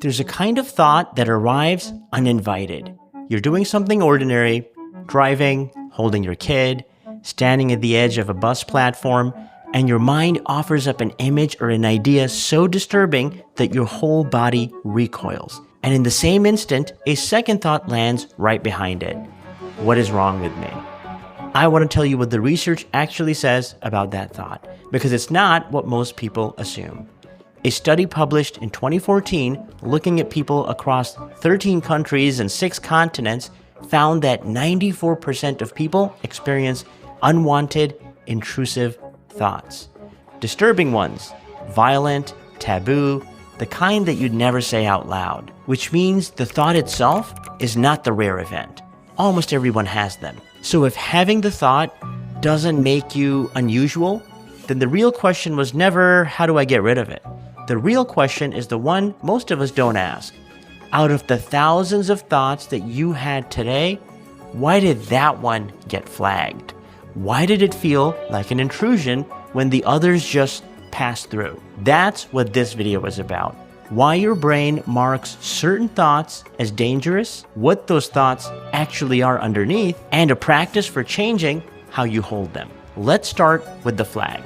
There's a kind of thought that arrives uninvited. You're doing something ordinary, driving, holding your kid, standing at the edge of a bus platform, and your mind offers up an image or an idea so disturbing that your whole body recoils. And in the same instant, a second thought lands right behind it. What is wrong with me? I want to tell you what the research actually says about that thought, because it's not what most people assume. A study published in 2014, looking at people across 13 countries and 6 continents, found that 94% of people experience unwanted, intrusive thoughts. Disturbing ones, violent, taboo, the kind that you'd never say out loud, which means the thought itself is not the rare event. Almost everyone has them. So if having the thought doesn't make you unusual, then the real question was never, how do I get rid of it? The real question is the one most of us don't ask. Out of the thousands of thoughts that you had today, why did that one get flagged? Why did it feel like an intrusion when the others just passed through? That's what this video is about. Why your brain marks certain thoughts as dangerous, what those thoughts actually are underneath, and a practice for changing how you hold them. Let's start with the flag.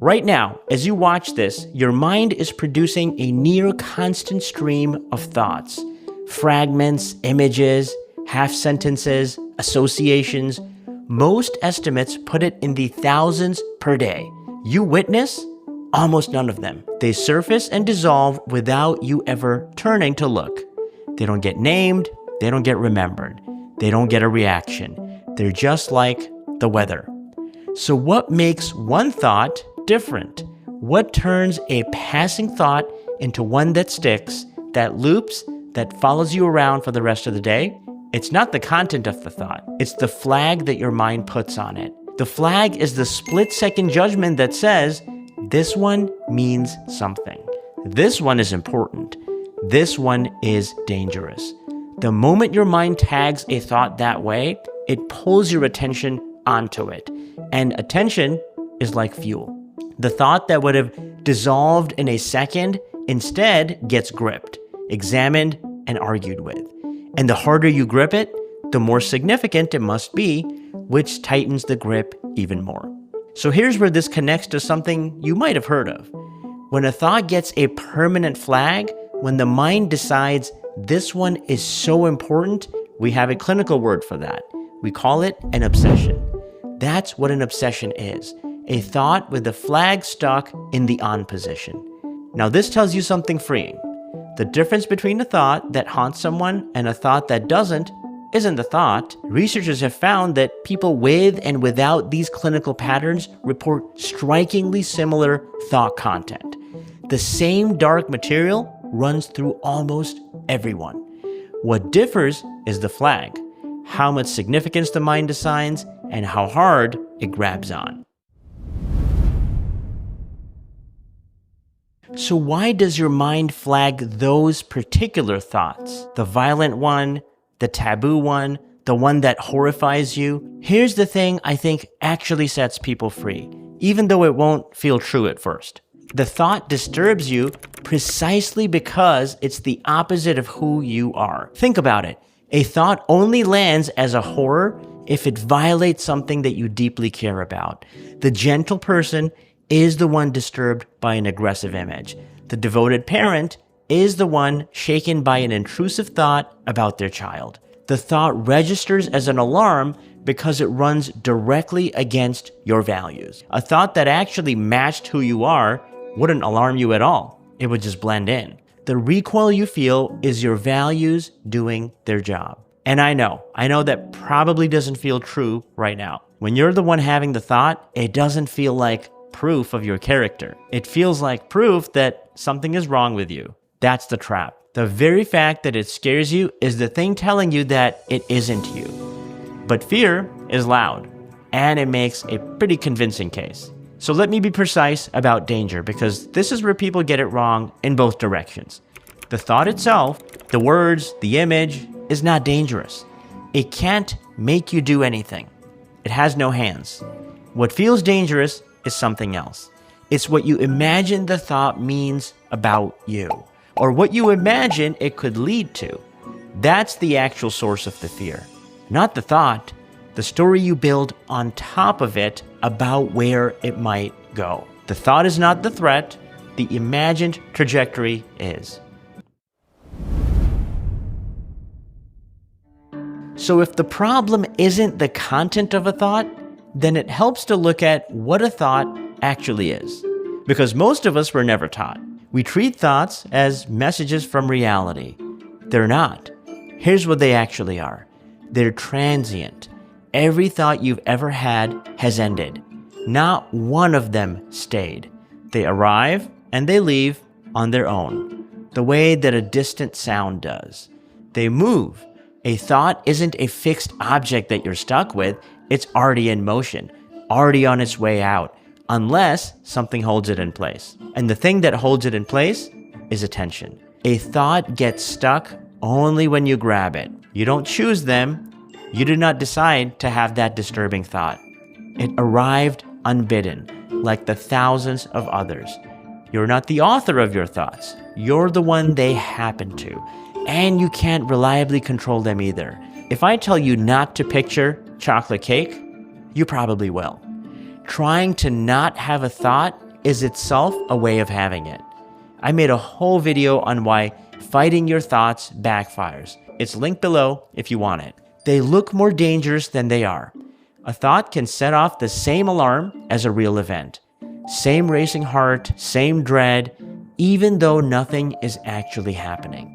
Right now, as you watch this, your mind is producing a near constant stream of thoughts. Fragments, images, half sentences, associations. Most estimates put it in the thousands per day. You witness almost none of them. They surface and dissolve without you ever turning to look. They don't get named, they don't get remembered, they don't get a reaction. They're just like the weather. So what makes one thought different? What turns a passing thought into one that sticks, that loops, that follows you around for the rest of the day? It's not the content of the thought. It's the flag that your mind puts on it. The flag is the split-second judgment that says, this one means something. This one is important. This one is dangerous. The moment your mind tags a thought that way, it pulls your attention onto it. And attention is like fuel. The thought that would have dissolved in a second instead gets gripped, examined, and argued with. And the harder you grip it, the more significant it must be, which tightens the grip even more. So here's where this connects to something you might have heard of. When a thought gets a permanent flag, when the mind decides this one is so important, we have a clinical word for that. We call it an obsession. That's what an obsession is. A thought with the flag stuck in the on position. Now this tells you something freeing. The difference between a thought that haunts someone and a thought that doesn't isn't the thought. Researchers have found that people with and without these clinical patterns report strikingly similar thought content. The same dark material runs through almost everyone. What differs is the flag, how much significance the mind assigns, and how hard it grabs on. So why does your mind flag those particular thoughts? The violent one, the taboo one, the one that horrifies you? Here's the thing I think actually sets people free, even though it won't feel true at first. The thought disturbs you precisely because it's the opposite of who you are. Think about it. A thought only lands as a horror if it violates something that you deeply care about. The gentle person is the one disturbed by an aggressive image. The devoted parent is the one shaken by an intrusive thought about their child. The thought registers as an alarm because it runs directly against your values. A thought that actually matched who you are wouldn't alarm you at all. It would just blend in. The recoil you feel is your values doing their job. And I know that probably doesn't feel true right now. When you're the one having the thought, it doesn't feel like proof of your character. It feels like proof that something is wrong with you. That's the trap. The very fact that it scares you is the thing telling you that it isn't you. But fear is loud, and it makes a pretty convincing case. So let me be precise about danger, because this is where people get it wrong in both directions. The thought itself, the words, the image, is not dangerous. It can't make you do anything. It has no hands. What feels dangerous is something else. It's what you imagine the thought means about you, or what you imagine it could lead to. That's the actual source of the fear, not the thought, the story you build on top of it about where it might go. The thought is not the threat, the imagined trajectory is. So if the problem isn't the content of a thought, then it helps to look at what a thought actually is. Because most of us were never taught. We treat thoughts as messages from reality. They're not. Here's what they actually are. They're transient. Every thought you've ever had has ended. Not one of them stayed. They arrive and they leave on their own, the way that a distant sound does. They move. A thought isn't a fixed object that you're stuck with. It's already in motion, already on its way out, unless something holds it in place. And the thing that holds it in place is attention. A thought gets stuck only when you grab it. You don't choose them. You did not decide to have that disturbing thought. It arrived unbidden, like the thousands of others. You're not the author of your thoughts. You're the one they happen to. And you can't reliably control them either. If I tell you not to picture chocolate cake, you probably will. Trying to not have a thought is itself a way of having it. I made a whole video on why fighting your thoughts backfires. It's linked below if you want it. They look more dangerous than they are. A thought can set off the same alarm as a real event. Same racing heart, same dread, even though nothing is actually happening.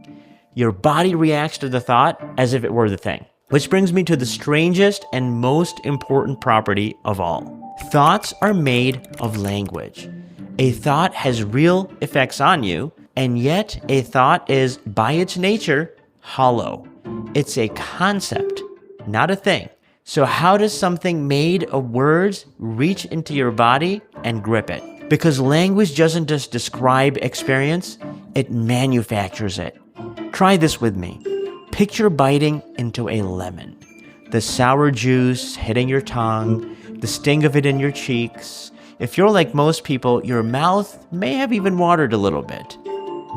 Your body reacts to the thought as if it were the thing. Which brings me to the strangest and most important property of all. Thoughts are made of language. A thought has real effects on you, and yet a thought is, by its nature, hollow. It's a concept, not a thing. So how does something made of words reach into your body and grip it? Because language doesn't just describe experience, it manufactures it. Try this with me. Picture biting into a lemon. The sour juice hitting your tongue, the sting of it in your cheeks. If you're like most people, your mouth may have even watered a little bit.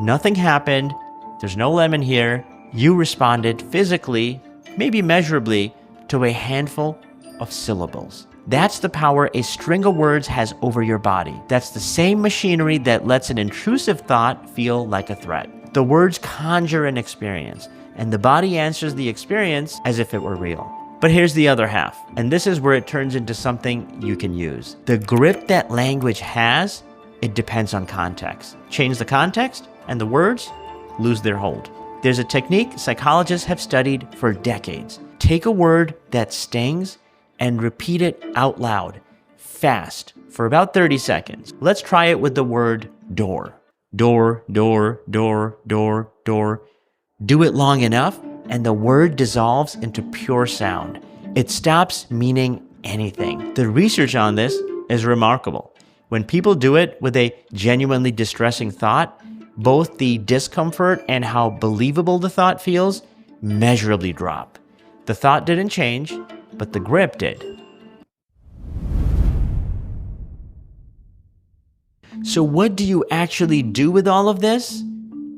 Nothing happened. There's no lemon here. You responded physically, maybe measurably, to a handful of syllables. That's the power a string of words has over your body. That's the same machinery that lets an intrusive thought feel like a threat. The words conjure an experience, and the body answers the experience as if it were real. But here's the other half, and this is where it turns into something you can use. The grip that language has, it depends on context. Change the context, and the words lose their hold. There's a technique psychologists have studied for decades. Take a word that stings and repeat it out loud, fast, for about 30 seconds. Let's try it with the word door. Door, door, door, door, door. Do it long enough, and the word dissolves into pure sound. It stops meaning anything. The research on this is remarkable. When people do it with a genuinely distressing thought, both the discomfort and how believable the thought feels measurably drop. The thought didn't change, but the grip did. So what do you actually do with all of this?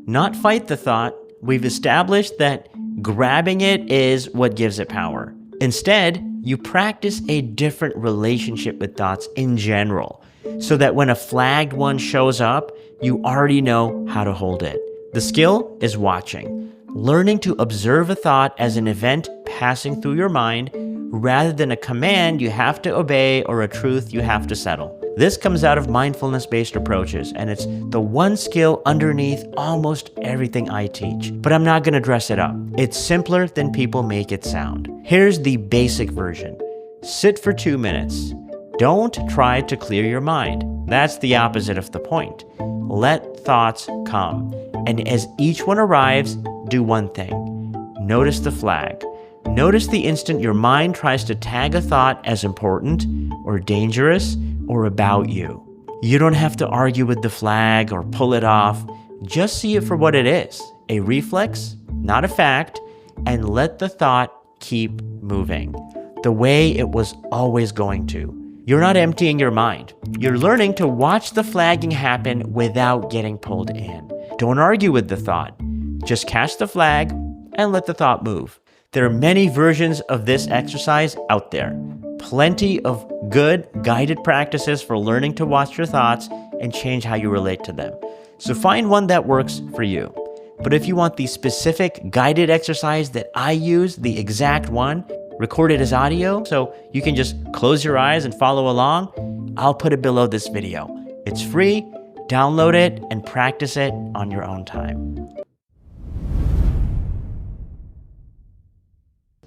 Not fight the thought. We've established that grabbing it is what gives it power. Instead, you practice a different relationship with thoughts in general, so that when a flagged one shows up, you already know how to hold it. The skill is watching, learning to observe a thought as an event passing through your mind rather than a command you have to obey or a truth you have to settle. This comes out of mindfulness-based approaches, and it's the one skill underneath almost everything I teach. But I'm not going to dress it up. It's simpler than people make it sound. Here's the basic version. Sit for 2 minutes. Don't try to clear your mind. That's the opposite of the point. Let thoughts come. And as each one arrives, do one thing. Notice the flag. Notice the instant your mind tries to tag a thought as important or dangerous or about you. You don't have to argue with the flag or pull it off. Just see it for what it is, a reflex, not a fact, and let the thought keep moving the way it was always going to. You're not emptying your mind. You're learning to watch the flagging happen without getting pulled in. Don't argue with the thought. Just catch the flag and let the thought move. There are many versions of this exercise out there. Plenty of good guided practices for learning to watch your thoughts and change how you relate to them. So find one that works for you. But if you want the specific guided exercise that I use, the exact one, record it as audio so you can just close your eyes and follow along, I'll put it below this video. It's free, download it, and practice it on your own time.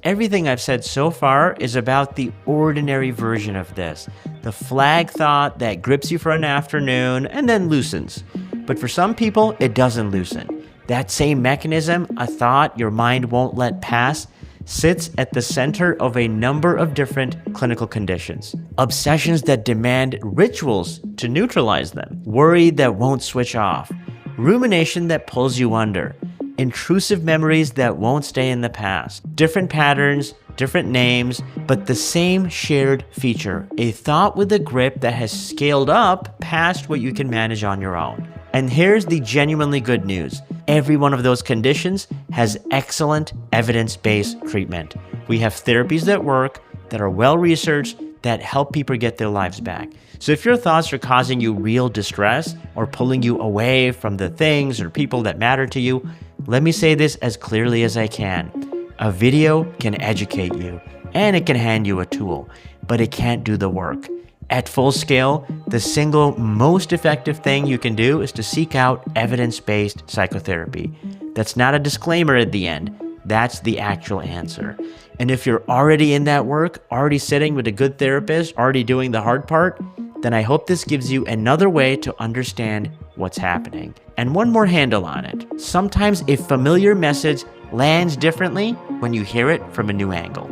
Everything I've said so far is about the ordinary version of this, the flag thought that grips you for an afternoon and then loosens. But for some people, it doesn't loosen. That same mechanism, a thought your mind won't let pass, sits at the center of a number of different clinical conditions. Obsessions that demand rituals to neutralize them, worry that won't switch off, rumination that pulls you under, intrusive memories that won't stay in the past, different patterns, different names, but the same shared feature, a thought with a grip that has scaled up past what you can manage on your own. And here's the genuinely good news. Every one of those conditions has excellent evidence-based treatment. We have therapies that work, that are well-researched, that help people get their lives back. So if your thoughts are causing you real distress or pulling you away from the things or people that matter to you, let me say this as clearly as I can. A video can educate you and it can hand you a tool, but it can't do the work. At full scale, the single most effective thing you can do is to seek out evidence-based psychotherapy. That's not a disclaimer at the end. That's the actual answer. And if you're already in that work, already sitting with a good therapist, already doing the hard part, then I hope this gives you another way to understand what's happening. And one more handle on it. Sometimes a familiar message lands differently when you hear it from a new angle.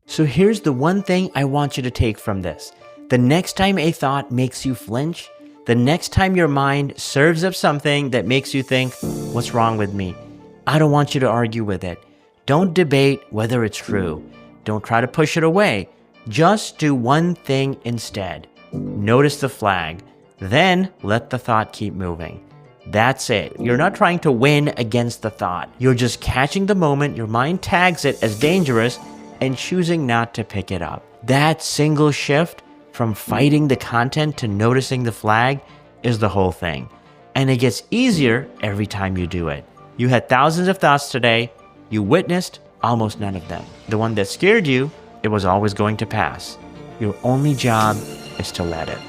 So here's the one thing I want you to take from this. The next time a thought makes you flinch, the next time your mind serves up something that makes you think, what's wrong with me? I don't want you to argue with it. Don't debate whether it's true. Don't try to push it away. Just do one thing instead. Notice the flag. Then let the thought keep moving. That's it. You're not trying to win against the thought. You're just catching the moment your mind tags it as dangerous and choosing not to pick it up. That single shift from fighting the content to noticing the flag is the whole thing. And it gets easier every time you do it. You had thousands of thoughts today. You witnessed almost none of them. The one that scared you, it was always going to pass. Your only job is to let it.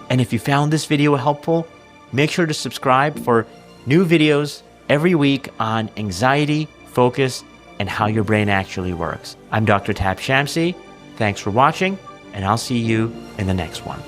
And if you found this video helpful, make sure to subscribe for new videos every week on anxiety, focus, and how your brain actually works. I'm Dr. Tab Shamsi. Thanks for watching, and I'll see you in the next one.